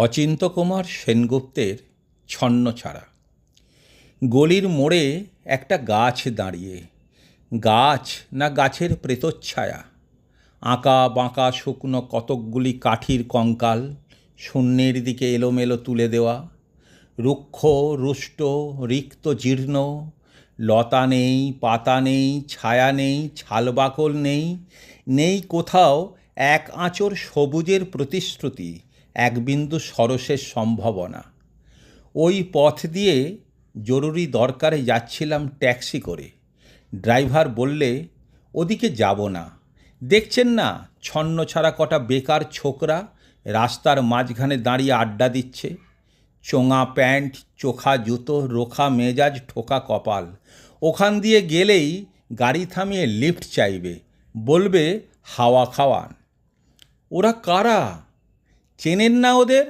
অচিন্ত্যকুমার সেনগুপ্তের ছন্নছাড়া। গলির মোড়ে একটা গাছ দাঁড়িয়ে, গাছ না গাছের প্রেতচ্ছায়া, আঁকা বাঁকা শুকনো কতকগুলি কাঠির কঙ্কাল শূন্যের দিকে এলোমেলো তুলে দেওয়া, রুক্ষ রুষ্ট রিক্ত জীর্ণ, লতা নেই, পাতা নেই, ছায়া নেই, ছালবাকল নেই, নেই কোথাও এক আঁচড় সবুজের প্রতিশ্রুতি, এক বিন্দু সরসের সম্ভাবনা। ওই পথ দিয়ে জরুরি দরকারে যাচ্ছিলাম ট্যাক্সি করে। ড্রাইভার বললে, ওদিকে যাব না, দেখছেন না ছন্নছাড়া কটা বেকার ছোকরা রাস্তার মাঝখানে দাঁড়িয়ে আড্ডা দিচ্ছে। চোঙা প্যান্ট, চোখা জুতো, রোখা মেজাজ, ঠোকা কপাল। ওখান দিয়ে গেলেই গাড়ি থামিয়ে লিফট চাইবে, বলবে হাওয়া খাওয়ান। ওরা কারা? চেনেন না ওদের?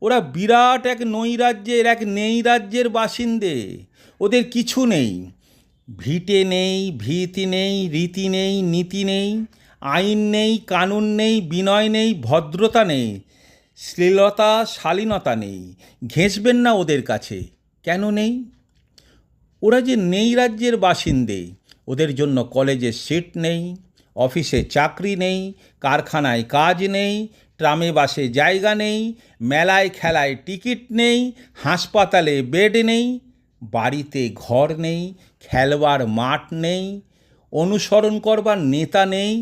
ওরা বিরাট এক নৈরাজ্যের, এক নেই রাজ্যের বাসিন্দে। ওদের কিছু নেই, ভিটে নেই, ভীতি নেই, রীতি নেই, নীতি নেই, আইন নেই, কানুন নেই, বিনয় নেই, ভদ্রতা নেই, শ্লীলতা শালীনতা নেই। ঘেঁষবেন না ওদের কাছে। কেন নেই? ওরা যে নেই রাজ্যের বাসিন্দে, ওদের জন্য কলেজে সিট নেই, অফিসে চাকরি নেই, কারখানায় কাজ নেই, ট্রামে বাসে জায়গা নেই, মেলায় খেলায় টিকিট নেই, হাসপাতালে বেড নেই, বাড়িতে ঘর নেই, খেলবার মাঠ নেই, অনুসরণ করবার নেতা নেই,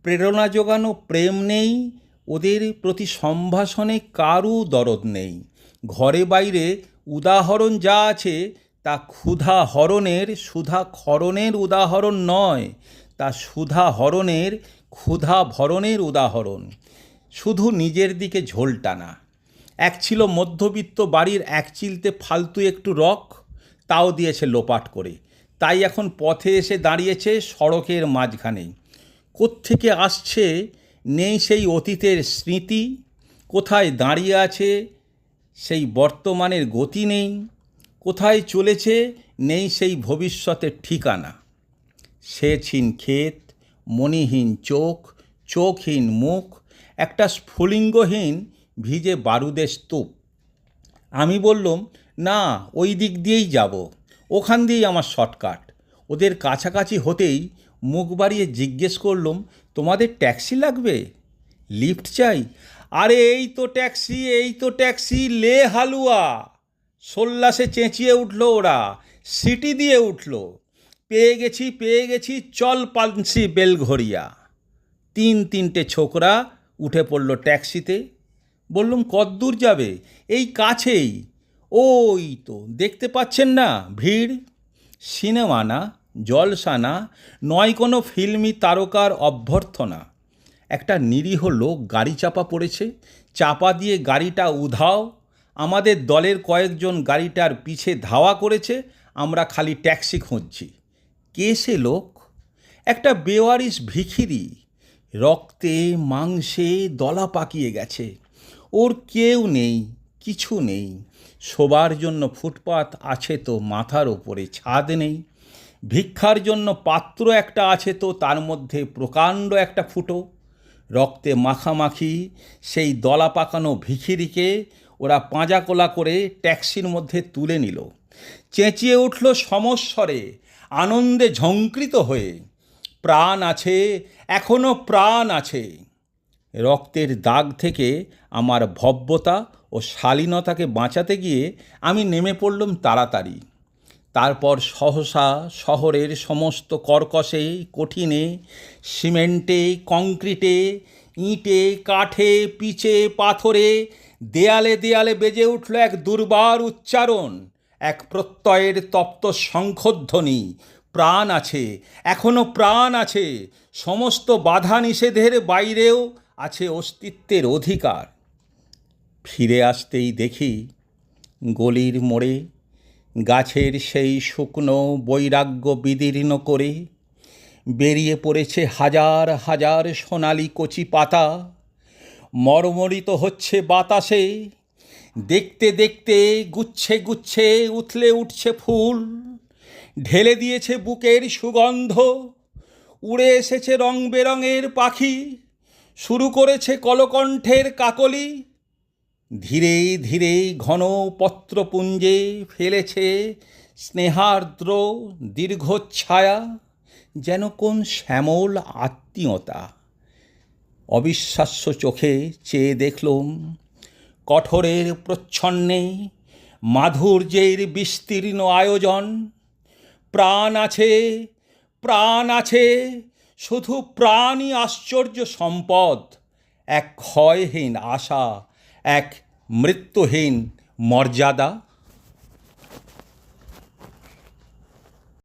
প্রেরণা জোগানো প্রেম নেই, ওদের প্রতি সম্ভাষণে কারও দরদ নেই। ঘরে বাইরে উদাহরণ যা আছে তা ক্ষুধা হরণের সুধা ক্ষরণের উদাহরণ নয়, তা সুধা হরণের ক্ষুধা ভরণের উদাহরণ। শুধু নিজের দিকে ঝোল টানা। এক ছিল মধ্যবিত্ত বাড়ির এক চিলতে ফালতু একটু রক, তাও দিয়েছে লোপাট করে। তাই এখন পথে এসে দাঁড়িয়েছে সড়কের মাঝখানে। কোত্থেকে আসছে নেই সেই অতীতের স্মৃতি, কোথায় দাঁড়িয়ে আছে সেই বর্তমানের গতি নেই, কোথায় চলেছে নেই সেই ভবিষ্যতের ঠিকানা। সেচহীন ক্ষেত, মণিহীন চোখ, চোখহীন মুখ, একটা স্ফুলিঙ্গহীন ভিজে বারুদের স্তূপ। আমি বললাম, না, ওই দিক দিয়েই যাব, ওখান দিয়েই আমার শর্টকাট। ওদের কাছাকাছি হতেই মুখ বাড়িয়ে জিজ্ঞেস করলাম, তোমাদের ট্যাক্সি লাগবে? লিফট চাই? আরে এই তো ট্যাক্সি, এই তো ট্যাক্সি, লে হালুয়া। সোল্লাসে চেঁচিয়ে উঠল ওরা, সিটি দিয়ে উঠল, পেয়ে গেছি, পেয়ে গেছি, চল পানসি বেলঘরিয়া। তিনটে ছোকরা উঠে পড়ল ট্যাক্সিতে। বললুম, কদ্দূর যাবে? এই কাছেই। ওই তো দেখতে পাচ্ছেন না ভিড়। সিনেমা না, জলসা না, নয় কোনো ফিল্মি তারকার অভ্যর্থনা। একটা নিরীহ লোক গাড়ি চাপা পড়েছে, চাপা দিয়ে গাড়িটা উধাও। আমাদের দলের কয়েকজন গাড়িটার পিছে ধাওয়া করেছে, আমরা খালি ট্যাক্সি খুঁজছি। কে সে লোক? একটা বেওয়ারিশ ভিখিরি, রক্তে মাংসে দলা পাকিয়ে গেছে। ওর কেউ নেই, কিছু নেই। শোবার জন্য ফুটপাত আছে তো মাথার ওপরে ছাদ নেই, ভিক্ষার জন্য পাত্র একটা আছে তো তার মধ্যে প্রকাণ্ড একটা ফুটো। রক্তে মাখামাখি সেই দলা পাকানো ভিখিরিকে ওরা পাঁজাকোলা করে ট্যাক্সির মধ্যে তুলে নিল। চেঁচিয়ে উঠল সমস্বরে, আনন্দে ঝঙ্কৃত হয়ে, প্রাণ আছে, এখনো প্রাণ আছে। রক্তের দাগ থেকে আমার ভব্যতা ও শালীনতাকে বাঁচাতে গিয়ে আমি নেমে পড়লাম তাড়াতাড়ি। তারপর সহসা শহরের সমস্ত কর্কশে, কঠিনে, সিমেন্টে, কংক্রিটে, ইঁটে, কাঠে, পিচে, পাথরে, দেয়ালে দেয়ালে বেজে উঠল এক দুর্বার উচ্চারণ, এক প্রত্যয়ের তপ্ত শঙ্খধ্বনি। প্রাণ আছে, এখনো প্রাণ আছে। সমস্ত বাধা নিষেধের বাইরেও আছে অস্তিত্বের অধিকার। ফিরে আসতেই দেখি গলির মোড়ে গাছের সেই শুকনো বৈরাগ্য বিদীর্ণ করে বেরিয়ে পড়েছে হাজার হাজার সোনালি কচি পাতা। মর্মরিত হচ্ছে বাতাসে, দেখতে দেখতে গুচ্ছে গুচ্ছে উথলে উঠছে ফুল, ঢেলে দিয়েছে বুকের সুগন্ধ, উড়ে এসেছে রং বেরঙের পাখি, শুরু করেছে কলকণ্ঠের কাকলি। ধীরে ধীরে ঘন পত্রপুঞ্জে ফেলেছে স্নেহার্দ্র দীর্ঘচ্ছায়া, যেন কোন শ্যামল আত্মীয়তা। অবিশ্বাস্য চোখে চেয়ে দেখলুম কঠোরের প্রচ্ছন্নে মাধুর্যের বিস্তীর্ণ আয়োজন। প্রাণ আছে, প্রাণ আছে, শুধু প্রাণই আশ্চর্য সম্পদ, এক ক্ষয়হীন আশা, এক মৃত্যুহীন মর্যাদা।